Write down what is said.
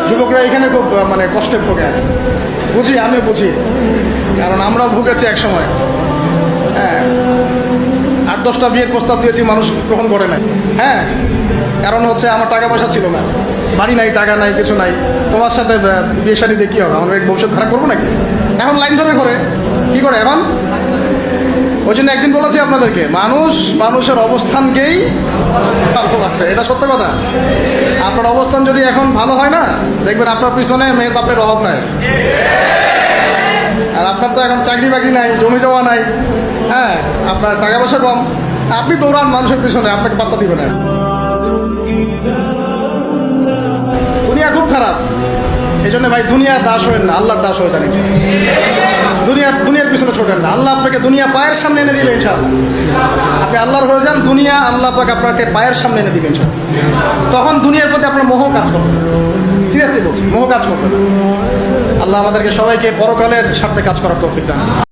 যুবকরা এখানে খুব মানে কষ্টে ভোগে আর কি। বুঝি, আমি বুঝি, কারণ আমরা ভুগেছি এক সময়। হ্যাঁ, 8-10টা বিয়ের প্রস্তাব দিয়েছি, মানুষ গ্রহণ করে নাই। হ্যাঁ, কারণ হচ্ছে আমার টাকা পয়সা ছিল না, বাড়ি নাই, টাকা নাই, কিছু নাই। তোমার সাথে বিয়ে শাদী দিয়ে কী হবে, আমরা ভবিষ্যৎ খারাপ করবো নাকি? এখন লাইন ধরে করে কি করে এখন? ওই জন্য একদিন বলেছি আপনাদেরকে, মানুষের অবস্থানকেই ভালোবাসে, এটা সত্য কথা। আপনার অবস্থান যদি এখন ভালো হয় না, দেখবেন আপনার পিছনে মেয়ের বাপের অভাব নাই। আর আপনার তো এখন চাকরি বাকরি নাই, জমি জমা নাই, হ্যাঁ, আপনার টাকা পয়সা কম, আপনি দৌড়ান মানুষের পিছনে, আপনাকে পাত্তা দিবে না। দুনিয়া খুব খারাপ, এই জন্য ভাই দুনিয়ার দাস হবেন না, আল্লাহর দাস হয়ে যান। দুনিয়ার পিছনে ছোটেন না, আল্লাহ আপনাকে দুনিয়া পায়ের সামনে এনে দিবেন ইনশাআল্লাহ। আপনি আল্লাহর হয়ে যান, দুনিয়া আল্লাহ পাক আপনাকে পায়ের সামনে এনে দিবেন ইনশাআল্লাহ। তখন দুনিয়ার প্রতি আপনার মোহ কাজ করবে, সিরিয়াসলি বলছি, মোহ কাজ করবে। আল্লাহ আমাদেরকে সবাইকে পরকালের স্বার্থে কাজ করার তৌফিক দান।